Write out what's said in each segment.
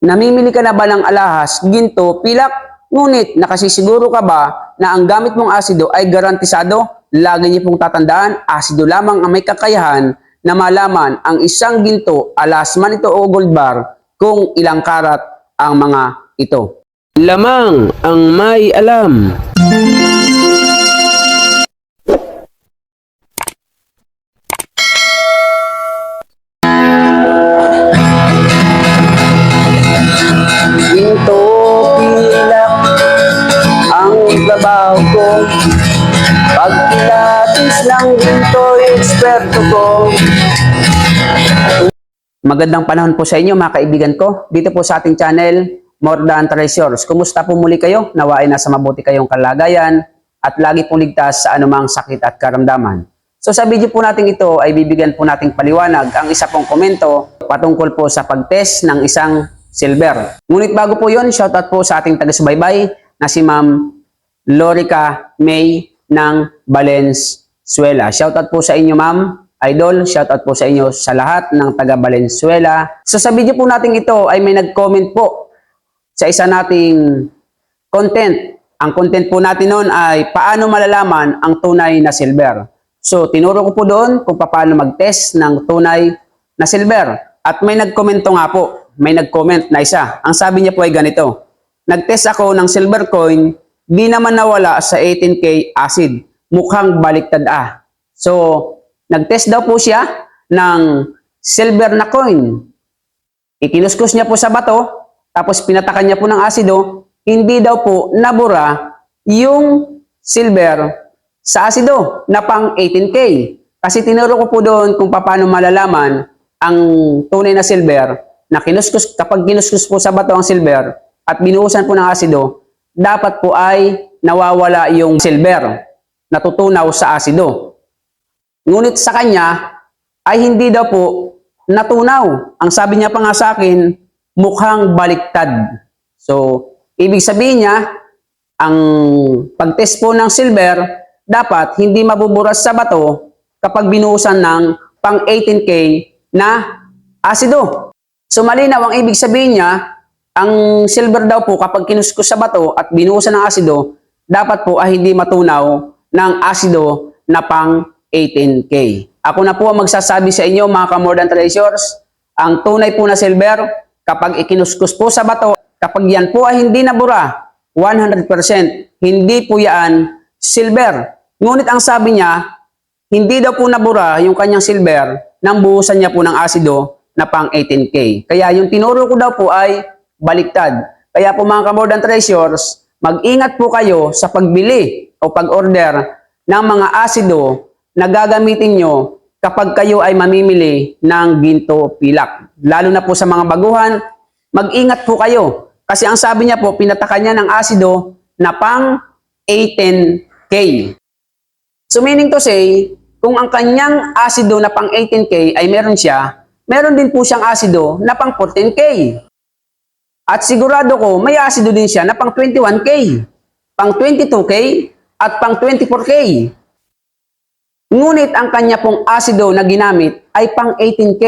Namimili ka na ba ng alahas, ginto, pilak? Ngunit nakasisiguro ka ba na ang gamit mong asido ay garantisado? Lagi niyo pong tatandaan, asido lamang ang may kakayahan na malaman ang isang ginto, alahas man ito o gold bar, kung ilang karat ang mga ito. Lamang ang may alam. Ginto, pilak, ang trabaho ko. Pag pilatis ng ginto, eksperto ko. Magandang panahon po sa inyo mga kaibigan ko. Dito po sa ating channel, More Than Treasures. Kumusta po muli kayo? Nawain nasa mabuti kayong kalagayan at lagi pong ligtas sa anumang sakit at karamdaman. So sa video po natin ito ay bibigyan po nating paliwanag ang isa pong komento patungkol po sa pag-test ng isang silver. Ngunit bago po yun, shoutout po sa ating taga-subaybay na si Ma'am Lorica May ng Valenzuela. Shoutout po sa inyo Ma'am Idol, shoutout po sa inyo sa lahat ng taga Valenzuela. So sa video po natin ito ay may nag-comment po sa isa nating content. Ang content po natin noon ay paano malalaman ang tunay na silver. So tinuro ko po doon kung paano mag-test ng tunay na silver. At may nag-commento nga po, may nag-comment na isa. Ang sabi niya po ay ganito: nag-test ako ng silver coin, di naman nawala sa 18K acid. Mukhang baliktad ah. So nag-test daw po siya ng silver na coin. Ikinuskus niya po sa bato, tapos pinatakan niya po ng asido, hindi daw po nabura yung silver sa asido na pang 18K. Kasi tinuro ko po doon kung paano malalaman ang tunay na silver na kinuskus, kapag kinuskus po sa bato ang silver at binuhusan po ng asido, dapat po ay nawawala yung silver, natutunaw sa asido. Ngunit sa kanya ay hindi daw po natunaw. Ang sabi niya pa nga sa akin, mukhang baliktad. So, ibig sabihin niya, ang pag-test po ng silver, dapat hindi mabuburas sa bato kapag binuhusan ng pang 18K na asido. So, malinaw ang ibig sabihin niya, ang silver daw po kapag kinuskus sa bato at binuhusan ng asido, dapat po ay hindi matunaw ng asido na pang 18K. Ako na po ang magsasabi sa inyo mga ka-More Than Treasures, ang tunay po na silver, kapag ikinuskus po sa bato, kapag yan po ay hindi nabura, 100%, hindi po yan silver. Ngunit ang sabi niya, hindi daw po nabura yung kanyang silver nang buhusan niya po ng asido na pang 18K. Kaya yung tinuro ko daw po ay baliktad. Kaya po mga ka-More Than Treasures, mag-ingat po kayo sa pagbili o pag-order ng mga asido na gagamitin nyo kapag kayo ay mamimili ng ginto pilak. Lalo na po sa mga baguhan, mag-ingat po kayo. Kasi ang sabi niya po, pinatakan niya ng asido na pang 18K. So meaning to say, kung ang kanyang asido na pang 18K ay meron siya, meron din po siyang asido na pang 14K. At sigurado ko, may asido din siya na pang 21K, pang 22K, at pang 24K. Ngunit ang kanya pong asido na ginamit ay pang 18K.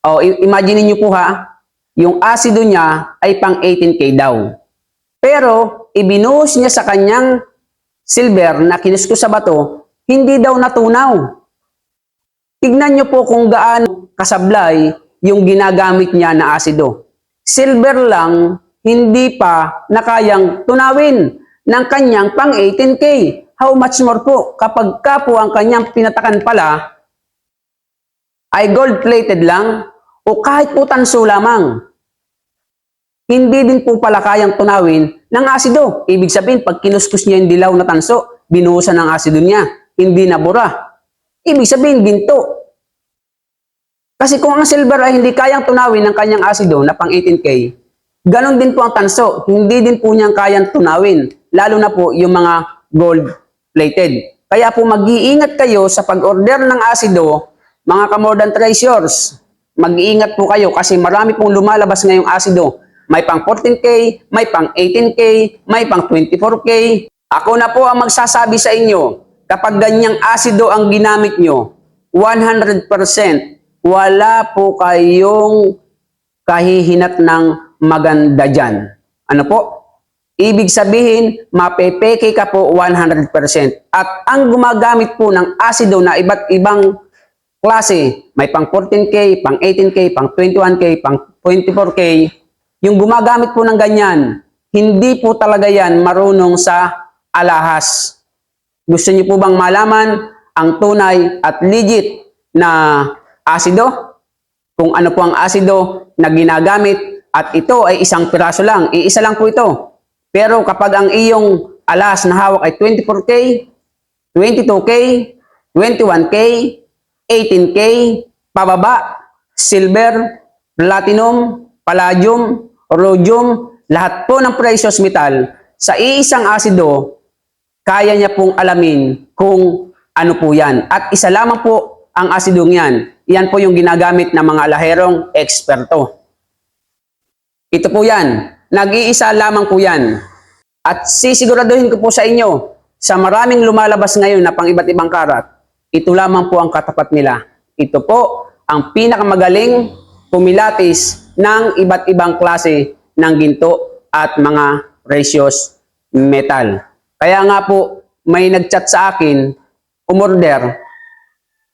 O, imagine niyo po ha, yung asido niya ay pang 18K daw. Pero, ibinuhos niya sa kanyang silver na kinuskus sa bato, hindi daw natunaw. Tignan niyo po kung gaano kasablay yung ginagamit niya na asido. Silver lang, hindi pa na kayang tunawin ng kanyang pang 18K. How much more po kapag ka po ang kanyang pinatakan pala ay gold-plated lang o kahit po tanso lamang. Hindi din po pala kayang tunawin ng asido. Ibig sabihin, pag kinuskus niya yung dilaw na tanso, binuhusan ng asido niya, hindi nabura. Ibig sabihin, ginto. Kasi kung ang silver ay hindi kayang tunawin ng kanyang asido na pang 18K, ganon din po ang tanso. Hindi din po niyang kayang tunawin. Lalo na po yung mga gold-plated. Kaya po mag-iingat kayo sa pag-order ng asido, mga ka-More Than Treasures. Mag-iingat po kayo kasi marami pong lumalabas ngayong asido. May pang 14K, may pang 18K, may pang 24K. Ako na po ang magsasabi sa inyo, kapag ganyang asido ang ginamit nyo, 100%, wala po kayong kahihinat ng maganda dyan. Ano po? Ibig sabihin, mapepeke ka po 100%. At ang gumagamit po ng asido na iba't ibang klase, may pang 14K, pang 18K, pang 21K, pang 24K, yung gumagamit po ng ganyan, hindi po talaga yan marunong sa alahas. Gusto niyo po bang malaman ang tunay at legit na asido? Kung ano po ang asido na ginagamit, at ito ay isang piraso lang, iisa lang po ito. Pero kapag ang iyong alas na hawak ay 24K, 22K, 21K, 18K, pababa, silver, platinum, palladium, rhodium, lahat po ng precious metal, sa iisang asido, kaya niya pong alamin kung ano po yan. At isa lamang po ang asidong yan. Yan po yung ginagamit ng mga alaherong eksperto. Ito po yan. Nag-iisa lamang po yan. At sisiguraduhin ko po sa inyo, sa maraming lumalabas ngayon na pang iba't ibang karat, ito lamang po ang katapat nila. Ito po ang pinakamagaling pumilatis ng iba't ibang klase ng ginto at mga precious metal. Kaya nga po, may nagchat sa akin, umorder,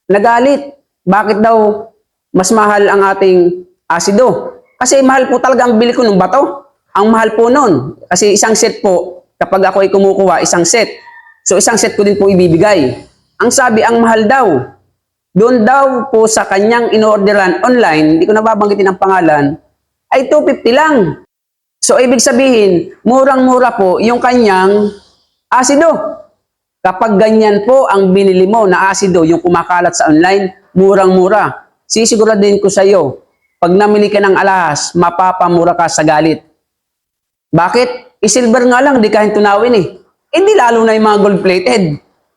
nagalit. Bakit daw mas mahal ang ating asido? Kasi mahal po talaga ang bili ko ng bato. Ang mahal po nun. Kasi isang set po, kapag ako ay kumukuha, isang set. So isang set ko din po ibibigay. Ang sabi, ang mahal daw. Doon daw po sa kanyang in-orderan online, hindi ko nababanggitin ang pangalan, ay 250 lang. So ibig sabihin, murang-mura po yung kanyang asido. Kapag ganyan po ang binili mo na asido, yung kumakalat sa online, murang-mura. Sisiguraduhin ko sa iyo, pag namili ka ng alahas, mapapamura ka sa galit. Bakit? I-silver nga lang, di kahit tunawin eh. Hindi lalo na yung mga gold-plated.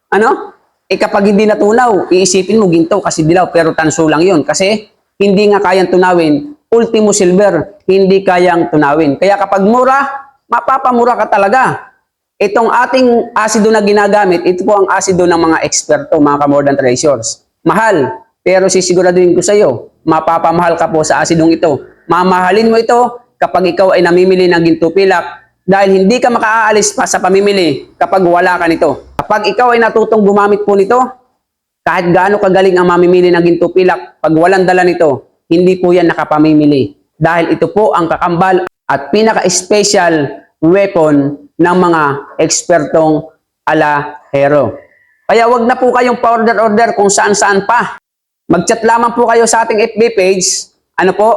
Ano? Eh kapag hindi natunaw, iisipin mo ginto kasi dilaw, pero tanso lang yun. Kasi hindi nga kayang tunawin. Ultimo silver, hindi kayang tunawin. Kaya kapag mura, mapapamura ka talaga. Itong ating asido na ginagamit, ito po ang asido ng mga eksperto, mga ka-more than treasures. Mahal, pero sisiguraduhin ko sa iyo, mapapamahal ka po sa asidong ito. Mamahalin mo ito kapag ikaw ay namimili ng ginto pilak dahil hindi ka makaalis pa sa pamimili kapag wala ka nito. Kapag ikaw ay natutong gumamit po nito, kahit gaano kagaling ang mamimili ng ginto pilak, pag walang dala nito, hindi po yan nakapamimili. Dahil ito po ang kakambal at pinaka-special weapon ng mga ekspertong alahero. Kaya wag na po kayong pa-order-order kung saan-saan pa. Mag-chat lamang po kayo sa ating FB page, ano po,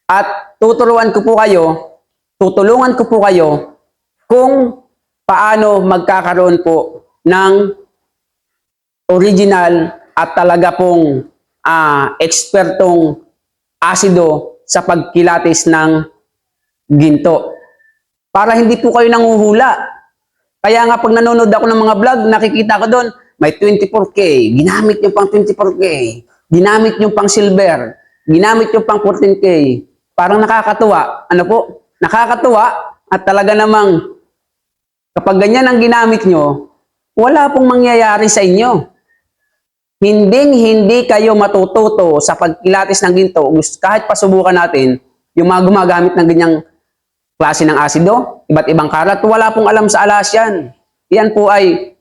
at tutulungan ko po kayo kung paano magkakaroon po ng original at talaga pong ekspertong asido sa pagkilatis ng ginto. Para hindi po kayo nanguhula. Kaya nga pag nanonood ako ng mga vlog, nakikita ko doon, may 24K, ginamit nyo pang 24K, ginamit nyo pang silver, ginamit nyo pang 14K. Parang nakakatuwa. Ano po? Nakakatuwa at talaga namang kapag ganyan ang ginamit nyo, wala pong mangyayari sa inyo. Hindi kayo matututo sa pagkilatis ng ginto. Kahit pasubukan natin, yung mga gumagamit ng ganyang klase ng asido, iba't ibang karat, wala pong alam sa alas yan. Yan po ay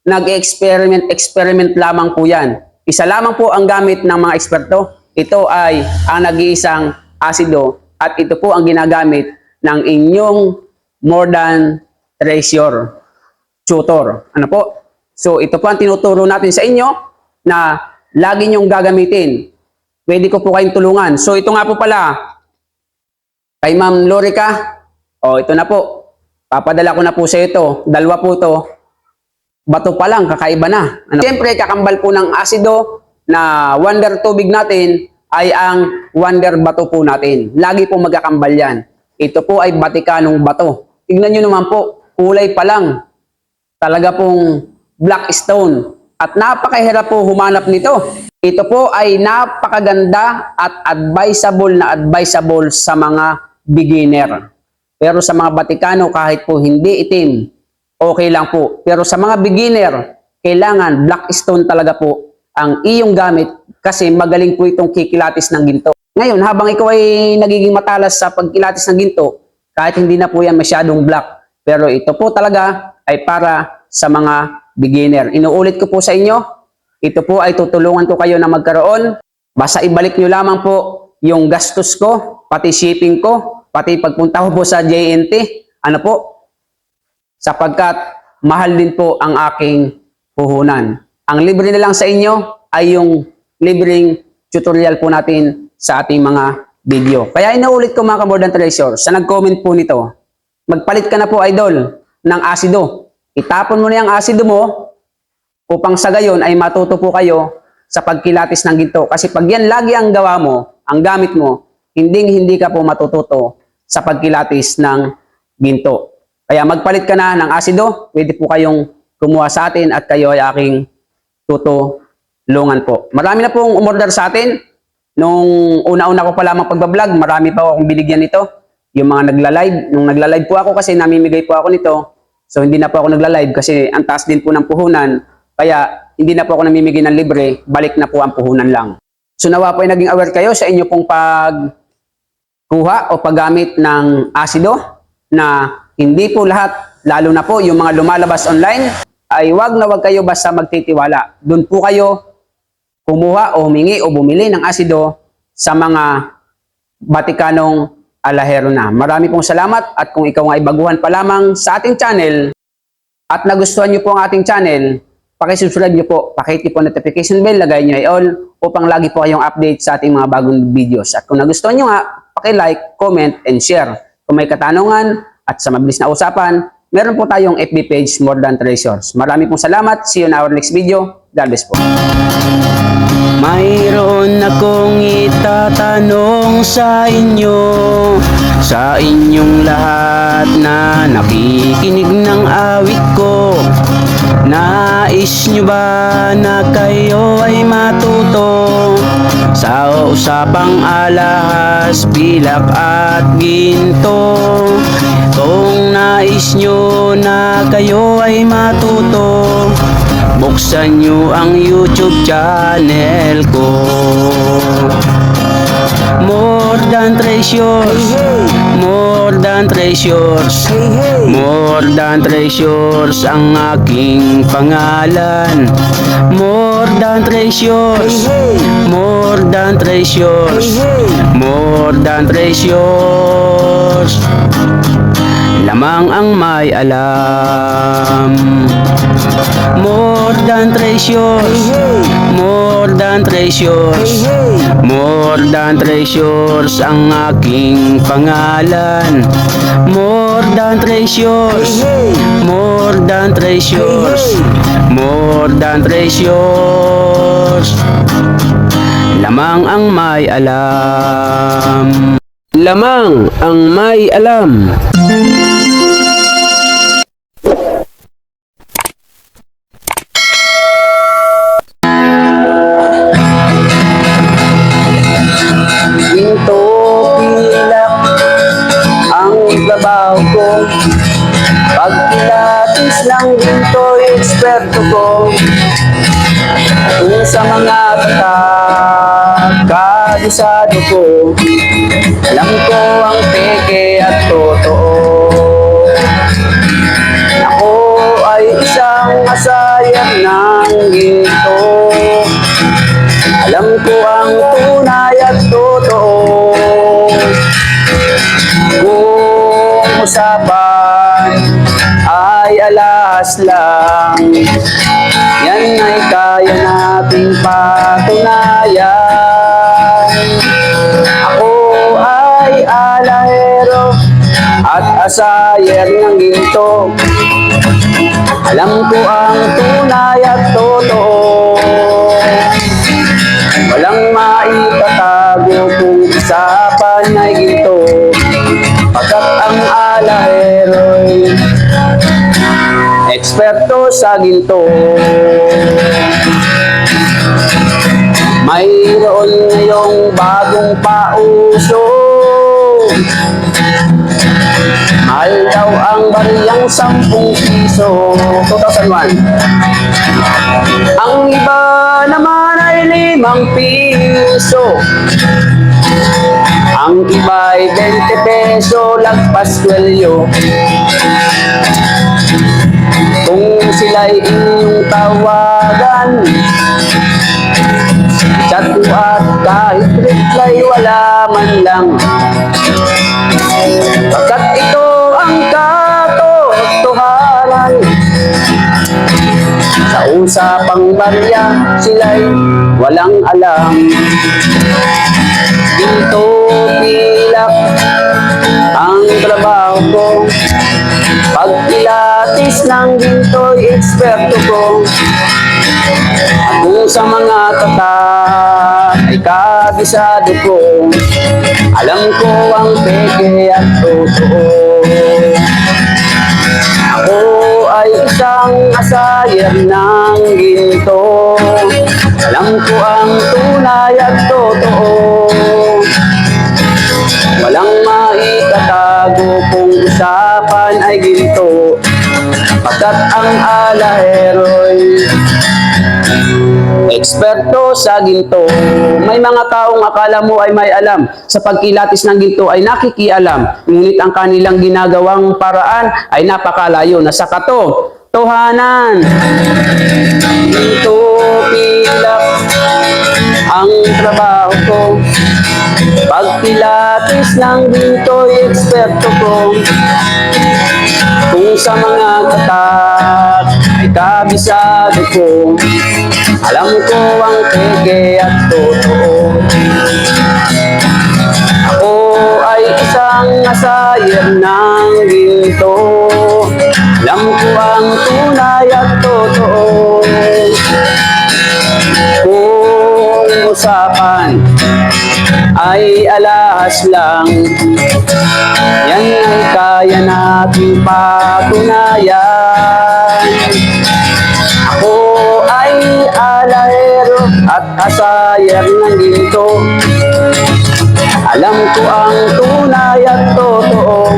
nag-experiment lamang po yan. Isa lamang po ang gamit ng mga eksperto. Ito ay ang nag-iisang asido at ito po ang ginagamit ng inyong more than treasure tutor. Ano po? So ito po ang tinuturo natin sa inyo na lagi nyong gagamitin. Pwede ko po kayong tulungan. So ito nga po pala, kay Ma'am Lorica, ito na po. Papadala ko na po sa ito. Dalawa po ito. Bato pa lang, kakaiba na. Ano? Siyempre, kakambal po ng asido na wonder tubig natin ay ang wonder bato po natin. Lagi po magkakambal yan. Ito po ay Batikanong bato. Tignan nyo naman po, kulay pa lang. Talaga pong black stone. At napakahirap po humanap nito. Ito po ay napakaganda at advisable sa mga beginner. Pero sa mga Batikano, kahit po hindi itim, okay lang po. Pero sa mga beginner, kailangan black stone talaga po ang iyong gamit kasi magaling po itong kikilatis ng ginto. Ngayon, habang ikaw ay nagiging matalas sa pagkilatis ng ginto, kahit hindi na po yan masyadong black, pero ito po talaga ay para sa mga beginner. Inuulit ko po sa inyo, ito po ay tutulungan ko kayo na magkaroon. Basta ibalik nyo lamang po yung gastos ko, pati shipping ko, pati pagpunta ko po sa JNT. Ano po? Sapagkat mahal din po ang aking puhunan. Ang libre na lang sa inyo ay yung libreng tutorial po natin sa ating mga video. Kaya inuulit ko mga ka-More Than Treasure, sa nag-comment po nito, magpalit ka na po idol ng asido. Itapon mo na yung asido mo upang sa gayon ay matuto po kayo sa pagkilatis ng ginto. Kasi pag yan lagi ang gawa mo, ang gamit mo, hindi ka po matututo sa pagkilatis ng ginto. Kaya magpalit ka na ng asido, pwede po kayong kumuha sa atin at kayo ay aking tutulungan po. Marami na pong umorder sa atin. Nung una-una ko pa lamang pagbablog, marami pa akong binigyan nito. Yung mga nagla-live. Nung nagla-live po ako kasi namimigay po ako nito. So hindi na po ako nagla-live kasi ang taas din po ng puhunan. Kaya hindi na po ako namimigay ng libre, balik na po ang puhunan lang. So nawa po ay naging aware kayo sa inyo pong pagkuha o paggamit ng asido na hindi po lahat, lalo na po yung mga lumalabas online, ay wag na wag kayo basta magtitiwala. Doon po kayo kumuha o humingi o bumili ng asido sa mga Batikanong alahero na. Marami pong salamat at kung ikaw ay baguhan pa lamang sa ating channel at nagustuhan nyo po ang ating channel, pakisubscribe nyo po, pakihit po notification bell, lagay nyo ay all upang lagi po kayong update sa ating mga bagong videos. At kung nagustuhan nyo nga, pakilike, comment, and share. Kung may katanungan at sa mabilis na usapan, meron po tayong FB page More Than Treasures. Marami pong salamat. See you in our next video. God bless po. Mayroon akong itatanong sa inyo, sa inyong lahat na nakikinig ng awit ko. Nais nyo ba na kayo ay matuto sa usapang alahas, pilak at ginto? Kung nais nyo na kayo ay matuto, buksan nyo ang YouTube channel ko. More Than Treasures, More Than Treasures, More Than Treasures ang aking pangalan. More Than Treasures, More Than Treasures, More Than Treasures. Lamang ang may alam. More Than Treasures, More Than Treasures, More Than Treasures ang aking pangalan. More Than Treasures, More Than Treasures, More Than Treasures. Lamang ang may alam. Lamang ang may alam. Ginto pilak ang trabaho ko, pagkilatis ng ginto eksperto ko. Kung sa mga kabisado ko, alam ko ang peke at totoo. Ako ay isang masayang ng ginto, alam ko ang tunay at totoo. Kung usapan ay alas lang, yan ay kaya nating patunayan. Ako ay alahero at asayer ng ginto, alam ko ang tunay at totoo. Walang maitatago kung usapan ay ginto, pagkat ang alahero'y eksperto sa ginto. Mayroon ngayong bagong pauso, mahal daw ang bariyang 10 piso. 2001. Ang iba naman ay 5 piso. Ang iba'y 20 peso, lagpas kwelyo. Kung sila'y inyong tawagan, chat mo at kahit reply wala man lang. Pagkat ito ang katotohanan, sa usapang barya sila'y walang alam. Dito pilak ang trabaho ko, pag pilatis ng ginto'y eksperto ko. At kung sa mga tatak ay kabisado ko, alam ko ang peke at totoo. Ako ay isang asayer ng ginto, alam ko ang tunay at totoo. Walang maitatago kung usapan ay ginto, pagkat ang alahero'y eksperto sa ginto. May mga taong akala mo ay may alam sa pagkilatis ng ginto ay nakikialam, ngunit ang kanilang ginagawang paraan ay napakalayo na sa katotohanan. Ginto pilak ang trabaho ko, pag pilatis ng ginto'y eksperto ko. Kung sa mga tatak ay kabisado ko, alam ko ang peke at totoo. Ako ay isang asayer ng ginto, alam ko ang tunay at totoo. Kung usapan ay alahas lang, yan ay kaya nating patunayan. Ako ay alahero at asayer ng ginto, alam ko ang tunay at totoo.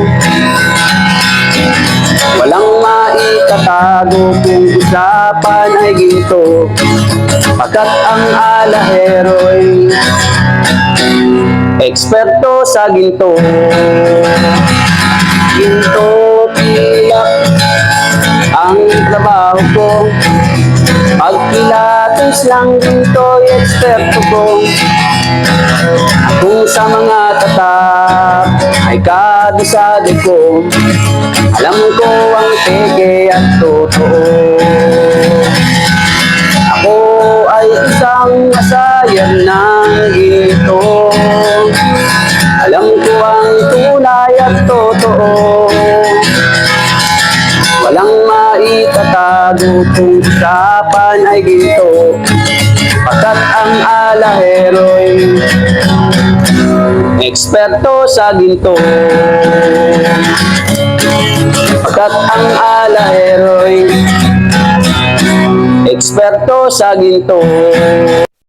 Walang maitatago kung usapan ay ginto, pagkat ang alahero'y eksperto sa ginto. Ginto pilak ang trabaho ko, pag pilatis lang ginto'y eksperto ko. Kung sa mga tatak ay kabisado ko, alam ko ang peke at totoo. Ako ay isang asayer ng ginto, alam ko ang tunay at totoo. Walang maitatago kung usapan ay ginto, pagkat ang alahero'y eksperto sa ginto. Pagkat ang alahero'y eksperto sa ginto.